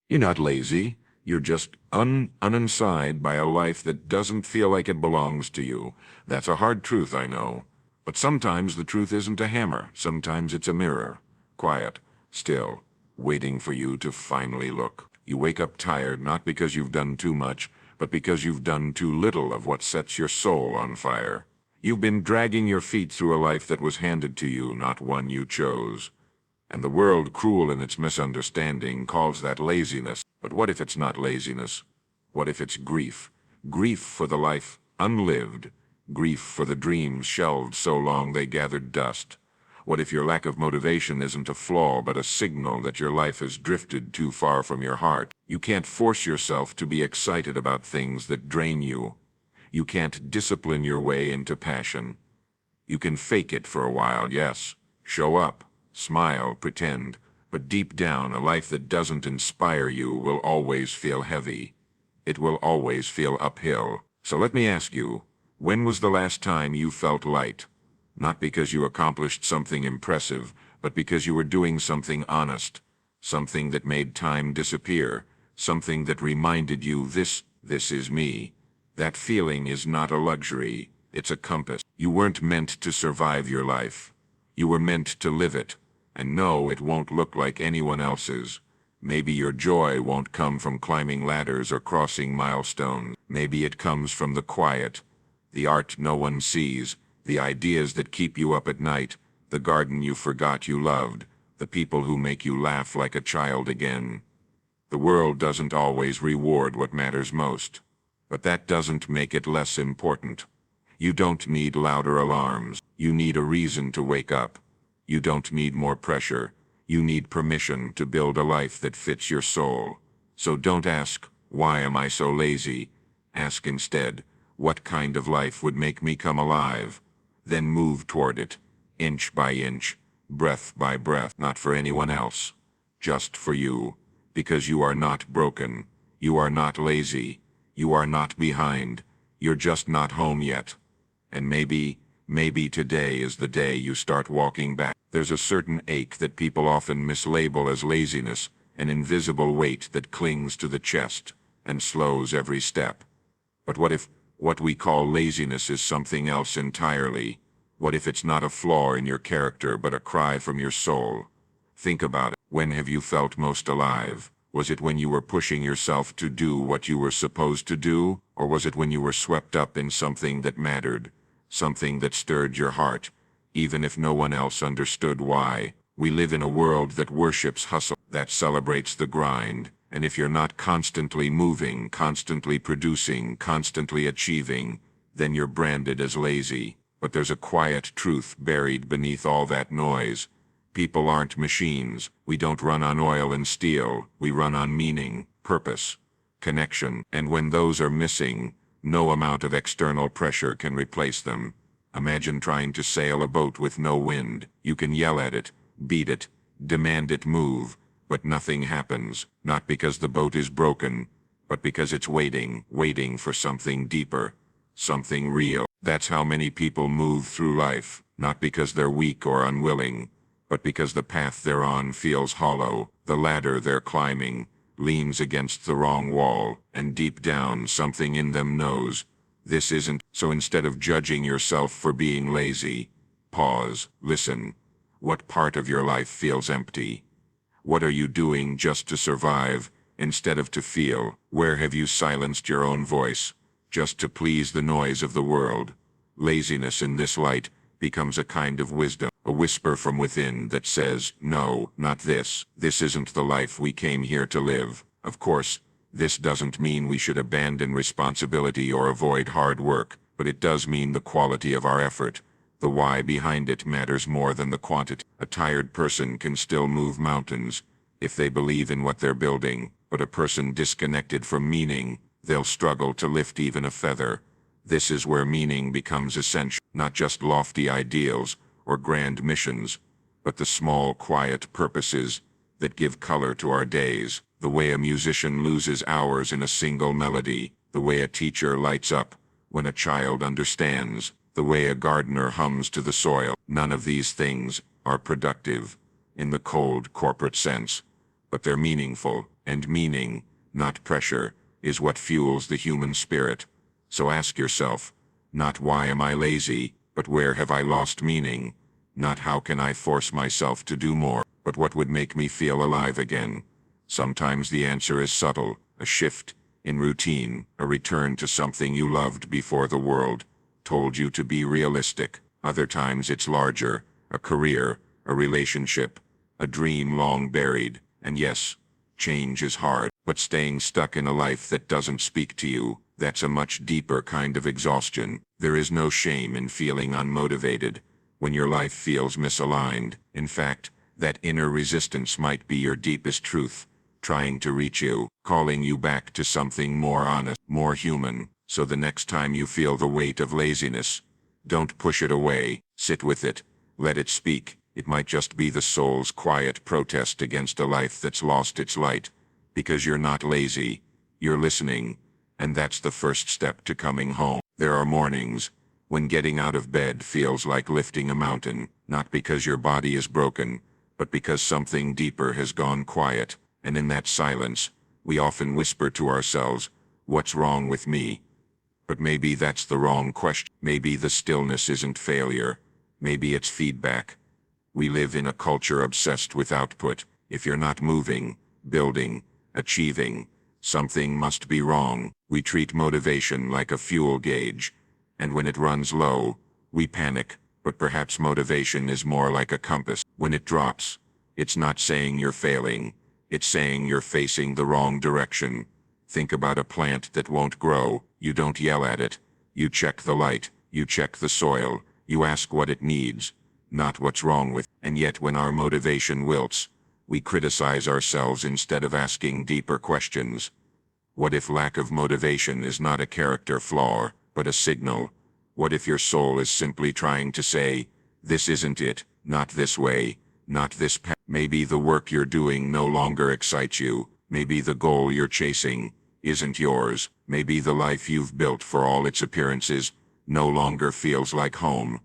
You're not lazy. You're just uninside by a life that doesn't feel like it belongs to you. That's a hard truth, I know. But sometimes the truth isn't a hammer. Sometimes it's a mirror. Quiet, still, waiting for you to finally look. You wake up tired not because you've done too much, but because you've done too little of what sets your soul on fire. You've been dragging your feet through a life that was handed to you, not one you chose. And the world, cruel in its misunderstanding, calls that laziness. But what if it's not laziness? What if it's grief? Grief for the life unlived. Grief for the dreams shelved so long they gathered dust. What if your lack of motivation isn't a flaw but a signal that your life has drifted too far from your heart? You can't force yourself to be excited about things that drain you. You can't discipline your way into passion. You can fake it for a while, yes. Show up. Smile, pretend, but deep down, a life that doesn't inspire you will always feel heavy. It will always feel uphill. So let me ask you, when was the last time you felt light? Not because you accomplished something impressive, but because you were doing something honest, something that made time disappear, something that reminded you this is me. That feeling is not a luxury, it's a compass. You weren't meant to survive your life. You were meant to live it. And no, it won't look like anyone else's. Maybe your joy won't come from climbing ladders or crossing milestones. Maybe it comes from the quiet, the art no one sees, the ideas that keep you up at night, the garden you forgot you loved, the people who make you laugh like a child again. The world doesn't always reward what matters most, but that doesn't make it less important. You don't need louder alarms. You need a reason to wake up. You don't need more pressure. You need permission to build a life that fits your soul. So don't ask, why am I so lazy? Ask instead, what kind of life would make me come alive? Then move toward it, inch by inch, breath by breath, not for anyone else, just for you. Because you are not broken. You are not lazy. You are not behind. You're just not home yet. And maybe today is the day you start walking back. There's a certain ache that people often mislabel as laziness, an invisible weight that clings to the chest and slows every step. But what if what we call laziness is something else entirely? What if it's not a flaw in your character but a cry from your soul? Think about it. When have you felt most alive? Was it when you were pushing yourself to do what you were supposed to do? Or was it when you were swept up in something that mattered? Something that stirred your heart, even if no one else understood why? We live in a world that worships hustle, that celebrates the grind, and if you're not constantly moving, constantly producing, constantly achieving, then you're branded as lazy. But there's a quiet truth buried beneath all that noise. People aren't machines. We don't run on oil and steel. We run on meaning, purpose, connection. And when those are missing, no amount of external pressure can replace them. Imagine trying to sail a boat with no wind. You can yell at it, beat it, demand it move, but nothing happens. Not because the boat is broken, but because it's waiting for something deeper, something real. That's how many people move through life, not because they're weak or unwilling, but because the path they're on feels hollow. The ladder they're climbing leans against the wrong wall, and deep down something in them knows this isn't. So instead of judging yourself for being lazy, pause, listen. What part of your life feels empty? What are you doing just to survive, instead of to feel? Where have you silenced your own voice, just to please the noise of the world? Laziness in this light becomes a kind of wisdom, a whisper from within that says, no, not this. This isn't the life we came here to live. Of course, this doesn't mean we should abandon responsibility or avoid hard work, but it does mean the quality of our effort. The why behind it matters more than the quantity. A tired person can still move mountains if they believe in what they're building, but a person disconnected from meaning, they'll struggle to lift even a feather. This is where meaning becomes essential, not just lofty ideals or grand missions, but the small, quiet purposes that give color to our days. The way a musician loses hours in a single melody, the way a teacher lights up when a child understands, the way a gardener hums to the soil. None of these things are productive in the cold corporate sense, but they're meaningful. And meaning, not pressure, is what fuels the human spirit. So ask yourself, not why am I lazy, but where have I lost meaning? Not how can I force myself to do more, but what would make me feel alive again? Sometimes the answer is subtle, a shift in routine, a return to something you loved before the world told you to be realistic. Other times it's larger, a career, a relationship, a dream long buried. And yes, change is hard, but staying stuck in a life that doesn't speak to you, that's a much deeper kind of exhaustion. There is no shame in feeling unmotivated when your life feels misaligned. In fact, that inner resistance might be your deepest truth, trying to reach you, calling you back to something more honest, more human. So the next time you feel the weight of laziness, don't push it away, sit with it, let it speak. It might just be the soul's quiet protest against a life that's lost its light. Because you're not lazy, you're listening, and that's the first step to coming home. There are mornings when getting out of bed feels like lifting a mountain, not because your body is broken, but because something deeper has gone quiet. And in that silence, we often whisper to ourselves, "What's wrong with me?" But maybe that's the wrong question. Maybe the stillness isn't failure. Maybe it's feedback. We live in a culture obsessed with output. If you're not moving, building, achieving, something must be wrong. We treat motivation like a fuel gauge, and when it runs low, we panic. But perhaps motivation is more like a compass. When it drops, it's not saying you're failing. It's saying you're facing the wrong direction. Think about a plant that won't grow. You don't yell at it. You check the light. You check the soil. You ask what it needs, not what's wrong with it. And yet when our motivation wilts, we criticize ourselves instead of asking deeper questions. What if lack of motivation is not a character flaw, but a signal? What if your soul is simply trying to say, this isn't it, not this way, not this path? Maybe the work you're doing no longer excites you. Maybe the goal you're chasing isn't yours. Maybe the life you've built for all its appearances no longer feels like home.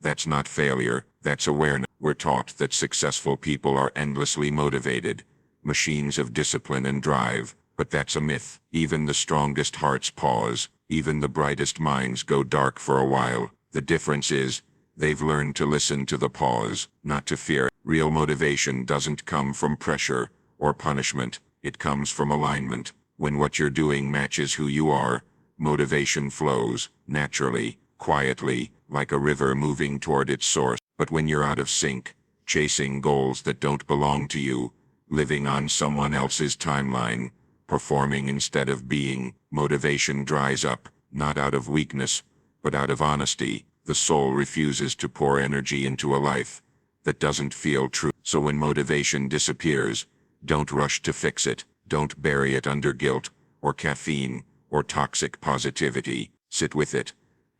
That's not failure, that's awareness. We're taught that successful people are endlessly motivated, machines of discipline and drive, but that's a myth. Even the strongest hearts pause, even the brightest minds go dark for a while. The difference is, they've learned to listen to the pause, not to fear. Real motivation doesn't come from pressure or punishment, it comes from alignment. When what you're doing matches who you are, motivation flows, naturally, quietly, like a river moving toward its source. But when you're out of sync, chasing goals that don't belong to you, living on someone else's timeline, performing instead of being, motivation dries up, not out of weakness, but out of honesty. The soul refuses to pour energy into a life that doesn't feel true. So when motivation disappears, don't rush to fix it. Don't bury it under guilt, or caffeine, or toxic positivity. Sit with it.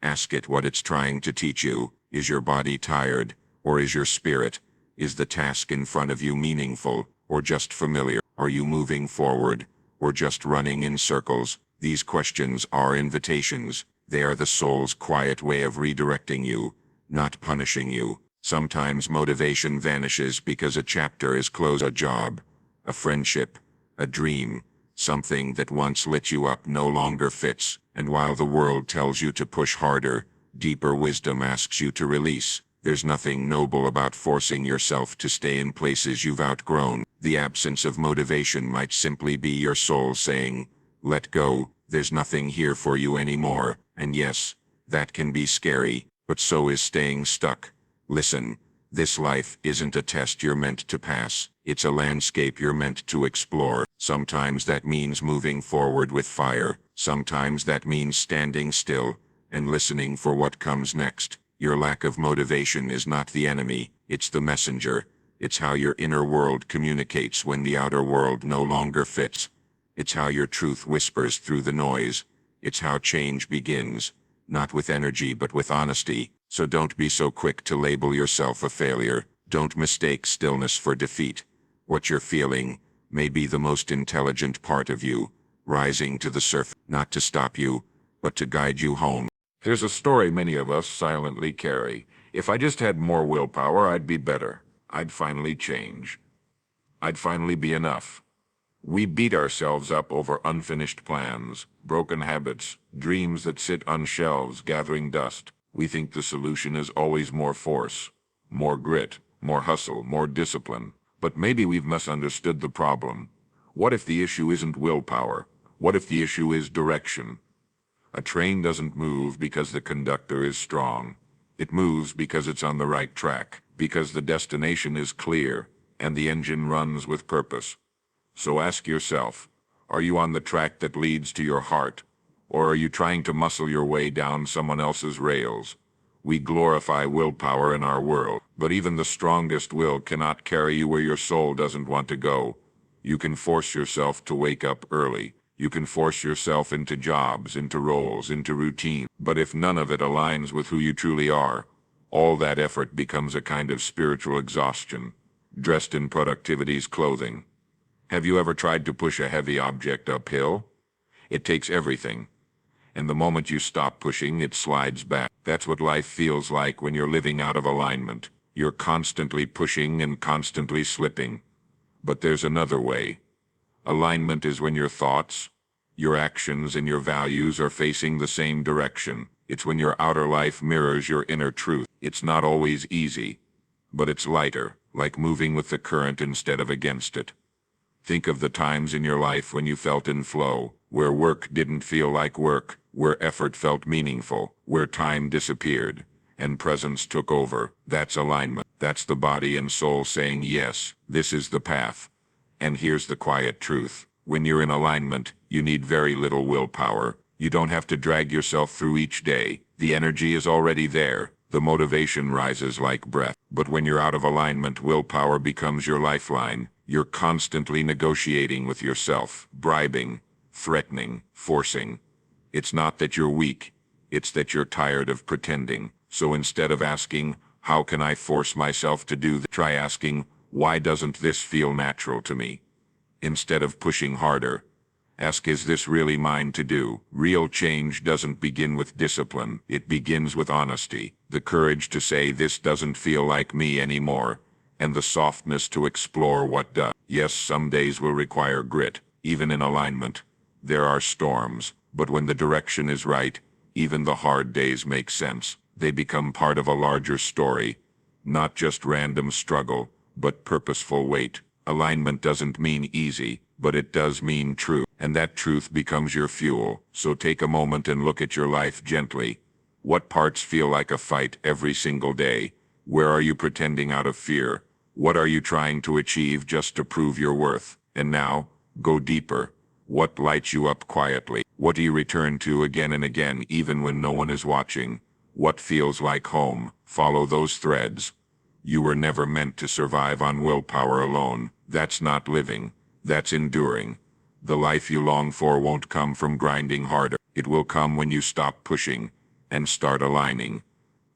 Ask it what it's trying to teach you. Is your body tired, or is your spirit? Is the task in front of you meaningful, or just familiar? Are you moving forward, or just running in circles? These questions are invitations. They are the soul's quiet way of redirecting you, not punishing you. Sometimes motivation vanishes because a chapter is closed. A job, a friendship, a dream, something that once lit you up no longer fits. And while the world tells you to push harder, deeper wisdom asks you to release. There's nothing noble about forcing yourself to stay in places you've outgrown. The absence of motivation might simply be your soul saying, let go, there's nothing here for you anymore. And yes, that can be scary, but so is staying stuck. Listen, this life isn't a test you're meant to pass. It's a landscape you're meant to explore. Sometimes that means moving forward with fire. Sometimes that means standing still and listening for what comes next. Your lack of motivation is not the enemy, it's the messenger. It's how your inner world communicates when the outer world no longer fits. It's how your truth whispers through the noise. It's how change begins, not with energy but with honesty. So don't be so quick to label yourself a failure. Don't mistake stillness for defeat. What you're feeling may be the most intelligent part of you, rising to the surface, not to stop you, but to guide you home. There's a story many of us silently carry. If I just had more willpower, I'd be better. I'd finally change. I'd finally be enough. We beat ourselves up over unfinished plans, broken habits, dreams that sit on shelves gathering dust. We think the solution is always more force, more grit, more hustle, more discipline. But maybe we've misunderstood the problem. What if the issue isn't willpower? What if the issue is direction? A train doesn't move because the conductor is strong. It moves because it's on the right track, because the destination is clear, and the engine runs with purpose. So ask yourself, are you on the track that leads to your heart, or are you trying to muscle your way down someone else's rails? We glorify willpower in our world, but even the strongest will cannot carry you where your soul doesn't want to go. You can force yourself to wake up early. You can force yourself into jobs, into roles, into routine. But if none of it aligns with who you truly are, all that effort becomes a kind of spiritual exhaustion, dressed in productivity's clothing. Have you ever tried to push a heavy object uphill? It takes everything. And the moment you stop pushing, it slides back. That's what life feels like when you're living out of alignment. You're constantly pushing and constantly slipping. But there's another way. Alignment is when your thoughts, your actions, and your values are facing the same direction. It's when your outer life mirrors your inner truth. It's not always easy, but it's lighter, like moving with the current instead of against it. Think of the times in your life when you felt in flow, where work didn't feel like work, where effort felt meaningful, where time disappeared, and presence took over. That's alignment. That's the body and soul saying, yes, this is the path. And here's the quiet truth. When you're in alignment, you need very little willpower. You don't have to drag yourself through each day. The energy is already there. The motivation rises like breath. But when you're out of alignment, willpower becomes your lifeline. You're constantly negotiating with yourself, bribing, threatening, forcing. It's not that you're weak. It's that you're tired of pretending. So instead of asking, how can I force myself to do this? Try asking, why doesn't this feel natural to me? Instead of pushing harder, ask, is this really mine to do? Real change doesn't begin with discipline. It begins with honesty. The courage to say this doesn't feel like me anymore, and the softness to explore what does. Yes, some days will require grit. Even in alignment, there are storms. But when the direction is right, even the hard days make sense. They become part of a larger story. Not just random struggle, but purposeful weight. Alignment doesn't mean easy, but it does mean true. And that truth becomes your fuel. So take a moment and look at your life gently. What parts feel like a fight every single day? Where are you pretending out of fear? What are you trying to achieve just to prove your worth? And now, go deeper. What lights you up quietly? What do you return to again and again even when no one is watching? What feels like home? Follow those threads. You were never meant to survive on willpower alone. That's not living. That's enduring. The life you long for won't come from grinding harder. It will come when you stop pushing and start aligning.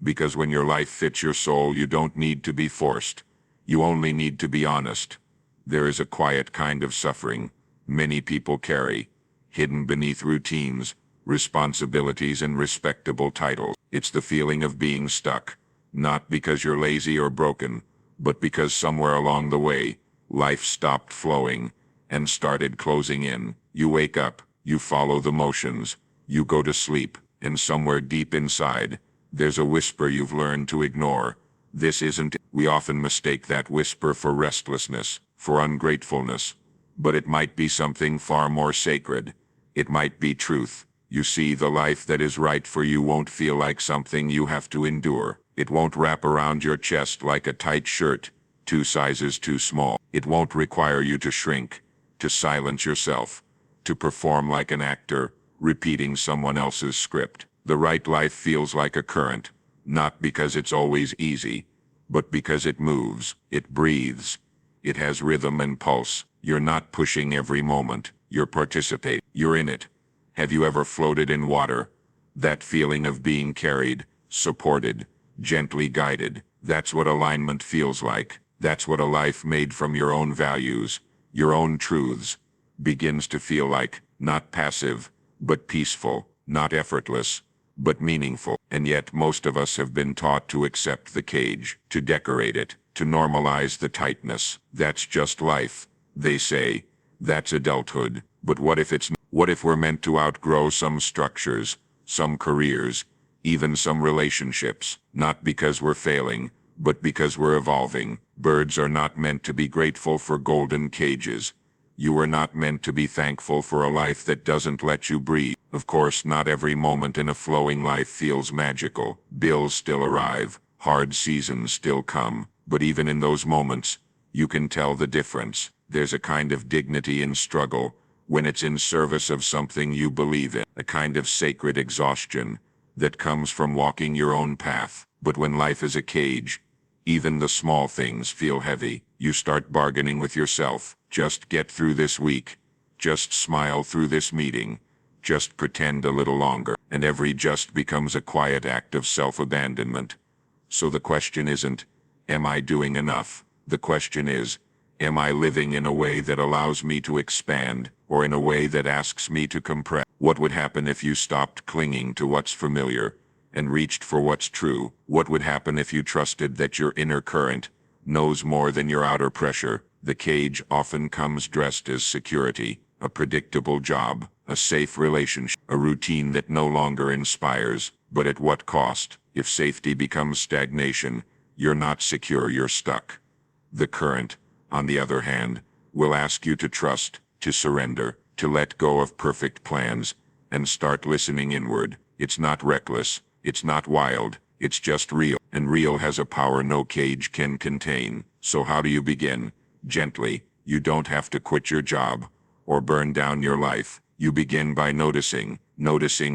Because when your life fits your soul, you don't need to be forced. You only need to be honest. There is a quiet kind of suffering many people carry, hidden beneath routines, responsibilities, and respectable titles. It's the feeling of being stuck, not because you're lazy or broken, but because somewhere along the way, life stopped flowing and started closing in. You wake up, you follow the motions, you go to sleep, and somewhere deep inside, there's a whisper you've learned to ignore. This isn't. We often mistake that whisper for restlessness, for ungratefulness. But it might be something far more sacred. It might be truth. You see, the life that is right for you won't feel like something you have to endure. It won't wrap around your chest like a tight shirt, 2 sizes too small. It won't require you to shrink, to silence yourself, to perform like an actor, repeating someone else's script. The right life feels like a current, not because it's always easy, but because it moves, it breathes, it has rhythm and pulse. You're not pushing every moment, you're participating, you're in it. Have you ever floated in water? That feeling of being carried, supported, gently guided. That's what alignment feels like. That's what a life made from your own values, your own truths, begins to feel like. Not passive, but peaceful, not effortless, but meaningful. And yet most of us have been taught to accept the cage, to decorate it, to normalize the tightness. That's just life, they say. That's adulthood. But what if we're meant to outgrow some structures, some careers, even some relationships, not because we're failing, but because we're evolving? Birds are not meant to be grateful for golden cages. You are not meant to be thankful for a life that doesn't let you breathe. Of course, not every moment in a flowing life feels magical. Bills still arrive, hard seasons still come, but even in those moments, you can tell the difference. There's a kind of dignity in struggle, when it's in service of something you believe in, a kind of sacred exhaustion that comes from walking your own path. But when life is a cage, even the small things feel heavy. You start bargaining with yourself. Just get through this week. Just smile through this meeting. Just pretend a little longer. And every just becomes a quiet act of self-abandonment. So the question isn't, am I doing enough? The question is, am I living in a way that allows me to expand, or in a way that asks me to compress? What would happen if you stopped clinging to what's familiar and reached for what's true? What would happen if you trusted that your inner current knows more than your outer pressure? The cage often comes dressed as security, a predictable job, a safe relationship, a routine that no longer inspires. But at what cost? If safety becomes stagnation, you're not secure, you're stuck. The current, on the other hand, will ask you to trust, to surrender, to let go of perfect plans, and start listening inward. It's not reckless, it's not wild, it's just real. And real has a power no cage can contain. So how do you begin? Gently. You don't have to quit your job, or burn down your life. You begin by noticing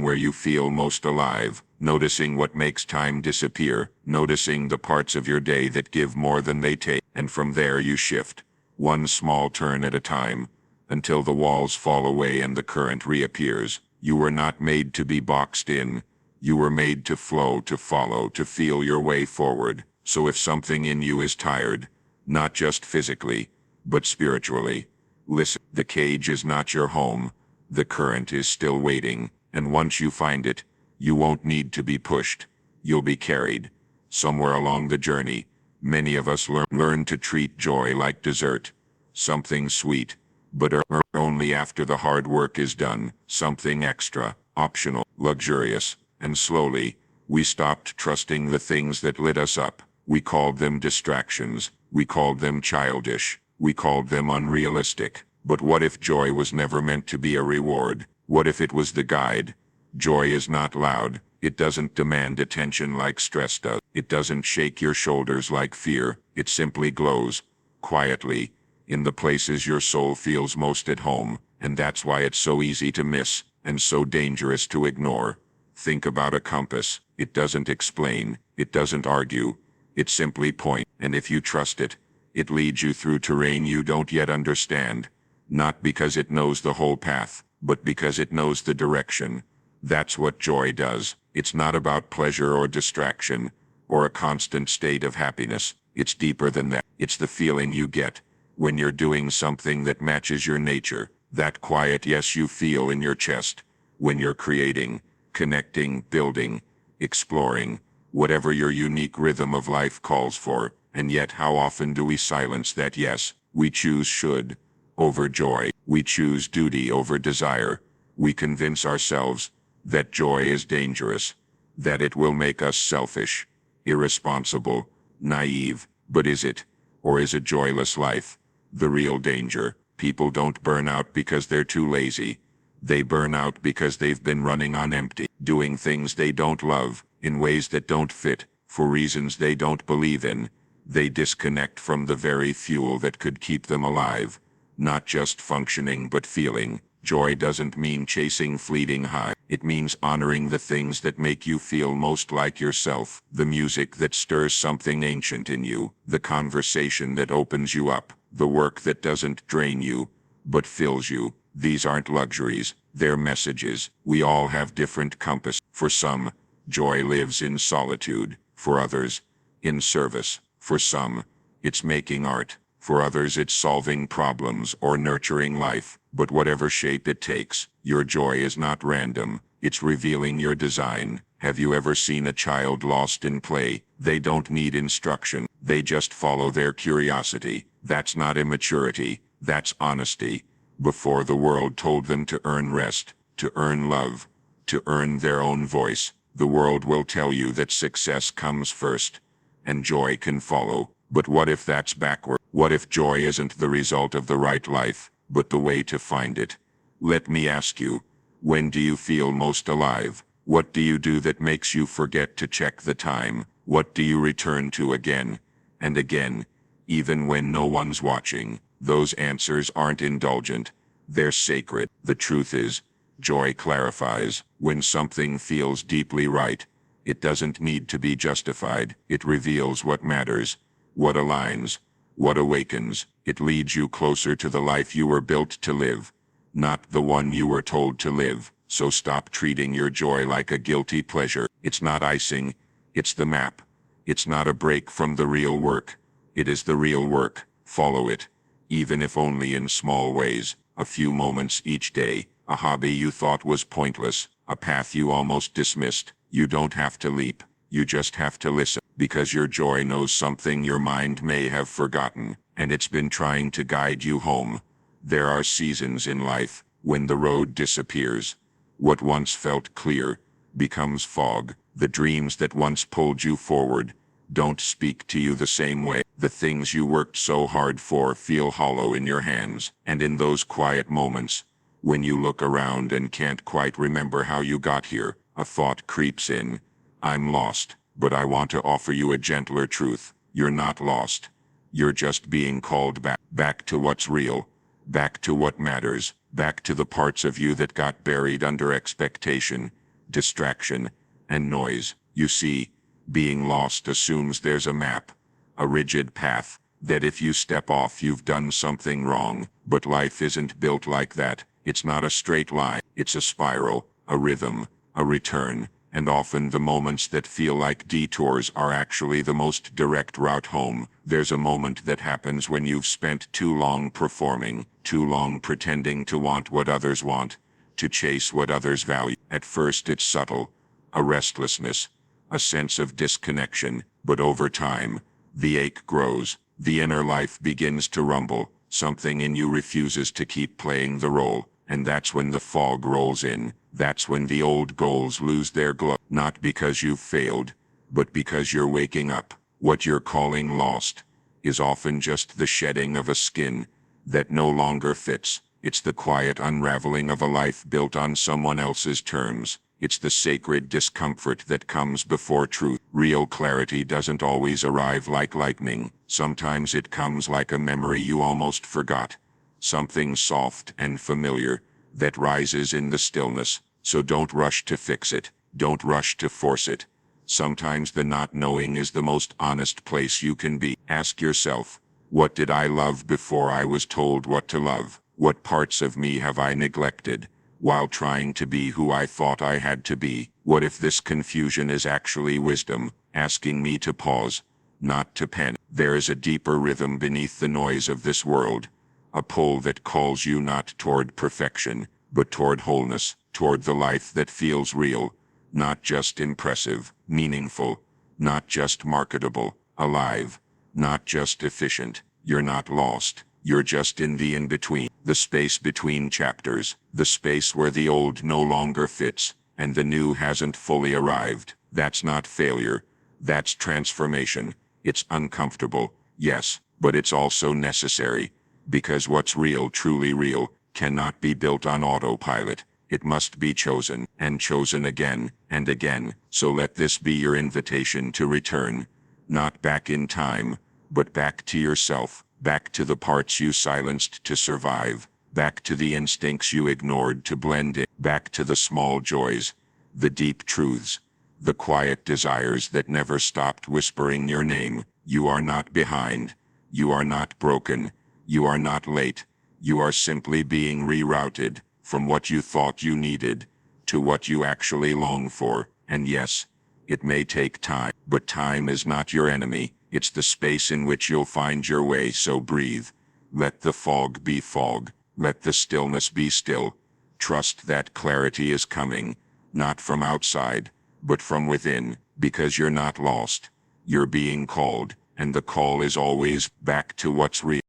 where you feel most alive, noticing what makes time disappear, noticing the parts of your day that give more than they take. And from there you shift, one small turn at a time, until the walls fall away and the current reappears. You were not made to be boxed in. You were made to flow, to follow, to feel your way forward. So if something in you is tired, not just physically, but spiritually, listen. The cage is not your home. The current is still waiting, and once you find it, you won't need to be pushed. You'll be carried. Somewhere along the journey, many of us learn to treat joy like dessert, something sweet, but only after the hard work is done, something extra, optional, luxurious. And slowly, we stopped trusting the things that lit us up. We called them distractions. We called them childish. We called them unrealistic. But what if joy was never meant to be a reward? What if it was the guide? Joy is not loud. It doesn't demand attention like stress does. It doesn't shake your shoulders like fear. It simply glows, quietly, in the places your soul feels most at home. And that's why it's so easy to miss, and so dangerous to ignore. Think about a compass. It doesn't explain. It doesn't argue. It simply points. And if you trust it, it leads you through terrain you don't yet understand. Not because it knows the whole path, but because it knows the direction. That's what joy does. It's not about pleasure or distraction, or a constant state of happiness. It's deeper than that. It's the feeling you get when you're doing something that matches your nature. That quiet yes you feel in your chest when you're creating, connecting, building, exploring, whatever your unique rhythm of life calls for. And yet how often do we silence that yes? We choose should over joy. We choose duty over desire. We convince ourselves that joy is dangerous, that it will make us selfish, irresponsible, naive. But is it? Or is a joyless life the real danger? People don't burn out because they're too lazy. They burn out because they've been running on empty, doing things they don't love, in ways that don't fit, for reasons they don't believe in. They disconnect from the very fuel that could keep them alive. Not just functioning but feeling. Joy doesn't mean chasing fleeting highs. It means honoring the things that make you feel most like yourself. The music that stirs something ancient in you. The conversation that opens you up. The work that doesn't drain you, but fills you. These aren't luxuries, they're messages. We all have different compass. For some, joy lives in solitude. For others, in service. For some, it's making art. For others it's solving problems or nurturing life. But whatever shape it takes, your joy is not random. It's revealing your design. Have you ever seen a child lost in play? They don't need instruction. They just follow their curiosity. That's not immaturity. That's honesty. before the world told them to earn rest, to earn love, to earn their own voice. The world will tell you that success comes first, and joy can follow. But what if that's backward? What if joy isn't the result of the right life, but the way to find it? Let me ask you, when do you feel most alive? What do you do that makes you forget to check the time? What do you return to again and again, even when no one's watching? Those answers aren't indulgent, they're sacred. The truth is, joy clarifies. When something feels deeply right, it doesn't need to be justified. It reveals what matters, what aligns, what awakens. It leads you closer to the life you were built to live, not the one you were told to live. So stop treating your joy like a guilty pleasure. It's not icing, it's the map. It's not a break from the real work. It is the real work. Follow it, even if only in small ways. A few moments each day, a hobby you thought was pointless, a path you almost dismissed. You don't have to leap, you just have to listen, because your joy knows something your mind may have forgotten, and it's been trying to guide you home. There are seasons in life when the road disappears. What once felt clear becomes fog. The dreams that once pulled you forward don't speak to you the same way. The things you worked so hard for feel hollow in your hands. And in those quiet moments, when you look around and can't quite remember how you got here, a thought creeps in. I'm lost, but I want to offer you a gentler truth. You're not lost. You're just being called back to what's real, back to what matters, back to the parts of you that got buried under expectation, distraction, and noise. You see, being lost assumes there's a map, a rigid path, that if you step off you've done something wrong. But life isn't built like that. It's not a straight line. It's a spiral, a rhythm, a return, and often the moments that feel like detours are actually the most direct route home. There's a moment that happens when you've spent too long performing, too long pretending to want what others want, to chase what others value. At first it's subtle, a restlessness, a sense of disconnection, but over time, the ache grows, the inner life begins to rumble, something in you refuses to keep playing the role, and that's when the fog rolls in. That's when the old goals lose their glow, not because you've failed, but because you're waking up. What you're calling lost is often just the shedding of a skin that no longer fits. It's the quiet unraveling of a life built on someone else's terms. It's the sacred discomfort that comes before truth. Real clarity doesn't always arrive like lightning. Sometimes it comes like a memory you almost forgot. Something soft and familiar that rises in the stillness. So don't rush to fix it. Don't rush to force it. Sometimes the not knowing is the most honest place you can be. Ask yourself, what did I love before I was told what to love? What parts of me have I neglected while trying to be who I thought I had to be? What if this confusion is actually wisdom, asking me to pause, not to panic? There is a deeper rhythm beneath the noise of this world, a pull that calls you not toward perfection, but toward wholeness, toward the life that feels real, not just impressive, meaningful, not just marketable, alive, not just efficient. You're not lost. You're just in the in-between, the space between chapters, the space where the old no longer fits, and the new hasn't fully arrived. That's not failure. That's transformation. It's uncomfortable, yes, but it's also necessary, because what's real, truly real, cannot be built on autopilot. It must be chosen, and chosen again and again. So let this be your invitation to return, not back in time, but back to yourself. Back to the parts you silenced to survive, back to the instincts you ignored to blend in, back to the small joys, the deep truths, the quiet desires that never stopped whispering your name. You are not behind. You are not broken. You are not late. You are simply being rerouted from what you thought you needed to what you actually long for. And yes, it may take time, but time is not your enemy. It's the space in which you'll find your way. So breathe. Let the fog be fog. Let the stillness be still. Trust that clarity is coming, not from outside, but from within, because you're not lost. You're being called, and the call is always back to what's real.